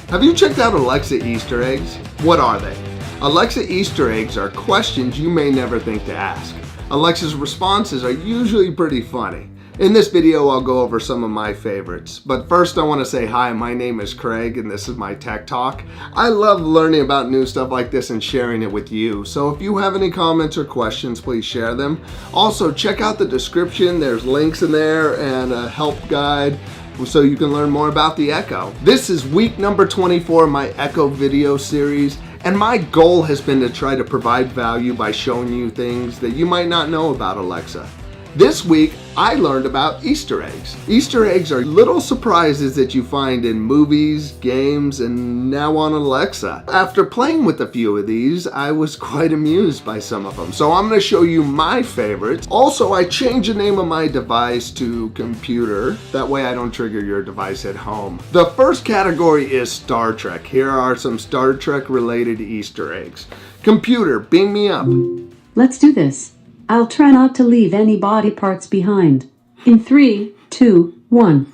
Have you checked out Alexa Easter eggs? What are they? Alexa Easter eggs are questions you may never think to ask. Alexa's responses are usually pretty funny. In this video, I'll go over some of my favorites. But first, I want to say hi, my name is Craig, and this is my Tech Talk. I love learning about new stuff like this and sharing it with you. So if you have any comments or questions, please share them. Also, check out the description. There's links in there and a help guide so you can learn more about the Echo. This is week number 24 of my Echo video series, and my goal has been to try to provide value by showing you things that you might not know about Alexa. This week, I learned about Easter eggs. Easter eggs are little surprises that you find in movies, games, and now on Alexa. After playing with a few of these, I was quite amused by some of them. So I'm going to show you my favorites. Also, I changed the name of my device to Computer. That way I don't trigger your device at home. The first category is Star Trek. Here are some Star Trek related Easter eggs. Computer, beam me up. Let's do this. I'll try not to leave any body parts behind. In 3, 2, 1.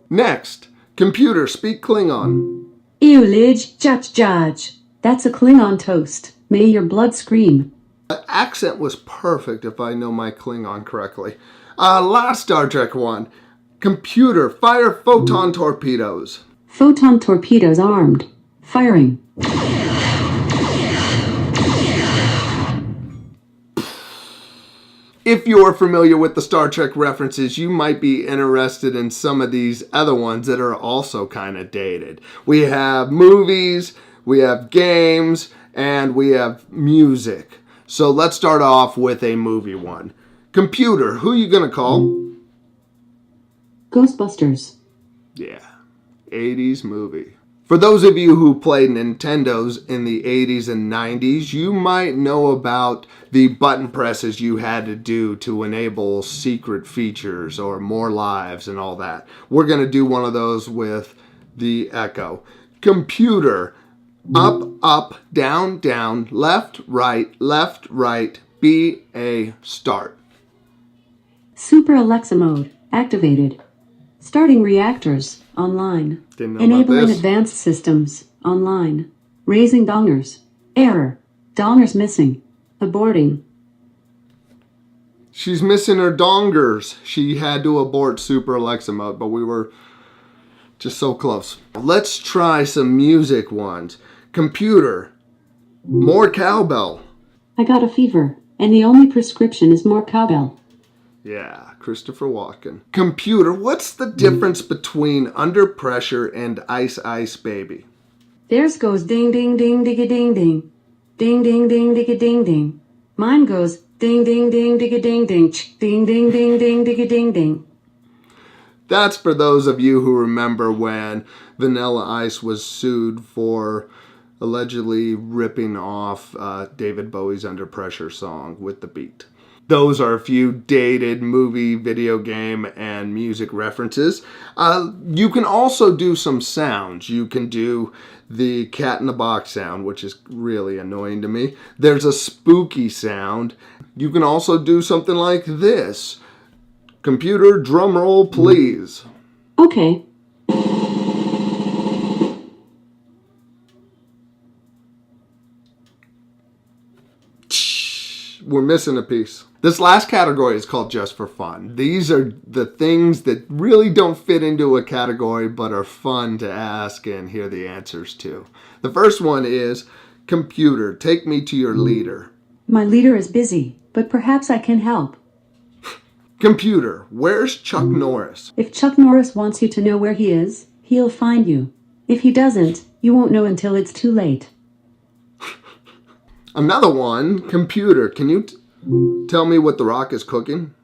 Next, computer, speak Klingon. Eulij jaj. That's a Klingon toast. May your blood scream. The accent was perfect if I know my Klingon correctly. Last Star Trek one. Computer, fire photon torpedoes. Photon torpedoes armed. Firing. If you're familiar with the Star Trek references, you might be interested in some of these other ones that are also kind of dated. We have movies, we have games, and we have music. So let's start off with a movie one. Computer, who you gonna call? Ghostbusters. Yeah, 80s movie. For those of you who played Nintendos in the 80s and 90s, you might know about the button presses you had to do to enable secret features or more lives and all that. We're going to do one of those with the Echo. Computer, up, up, down, down, left, right, B, A, start. Super Alexa mode activated. Starting reactors online. Enabling advanced systems online. Raising dongers. Error. Dongers missing. Aborting. She's missing her dongers. She had to abort Super Alexa mode, but we were just so close. Let's try some music ones. Computer, more cowbell. I got a fever, and the only prescription is more cowbell. Yeah, Christopher Walken. Computer, what's the difference between Under Pressure and Ice Ice Baby? Theirs goes ding ding ding digga ding ding. Ding ding ding digga ding ding. Mine goes ding ding ding digga ding ding. Ding ding ding ding digga ding ding. That's for those of you who remember when Vanilla Ice was sued for allegedly ripping off David Bowie's Under Pressure song with the beat. Those are a few dated movie, video game, and music references. You can also do some sounds. You can do the cat in the box sound, which is really annoying to me. There's a spooky sound. You can also do something like this. Computer, drum roll, please. Okay. We're missing a piece. This last category is called Just for Fun. These are the things that really don't fit into a category but are fun to ask and hear the answers to. The first one is, Computer, take me to your leader. My leader is busy, but perhaps I can help. Computer, where's Chuck Norris? If Chuck Norris wants you to know where he is, he'll find you. If he doesn't, you won't know until it's too late. Another one, Computer, can you tell me what The Rock is cooking?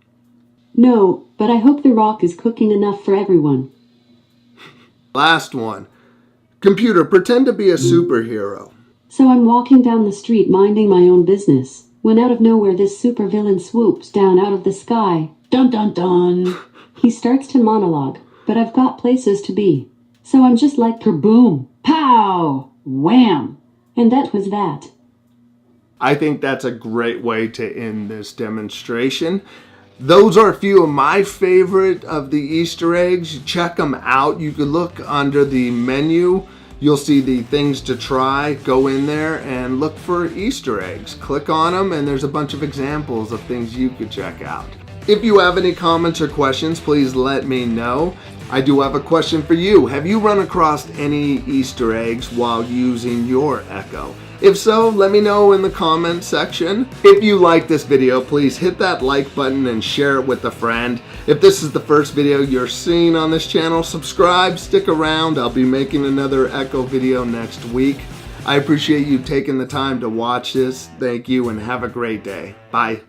No, but I hope The Rock is cooking enough for everyone. Last one, Computer, pretend to be a superhero. So I'm walking down the street minding my own business, when out of nowhere this supervillain swoops down out of the sky. Dun dun dun! He starts to monologue, but I've got places to be. So I'm just like kaboom, pow, wham! And that was that. I think that's a great way to end this demonstration. Those are a few of my favorite of the Easter eggs. Check them out. You can look under the menu. You'll see the things to try. Go in there and look for Easter eggs. Click on them and there's a bunch of examples of things you could check out. If you have any comments or questions, please let me know. I do have a question for you. Have you run across any Easter eggs while using your Echo? If so, let me know in the comment section. If you like this video, please hit that like button and share it with a friend. If this is the first video you're seeing on this channel, subscribe, stick around. I'll be making another Echo video next week. I appreciate you taking the time to watch this. Thank you and have a great day. Bye.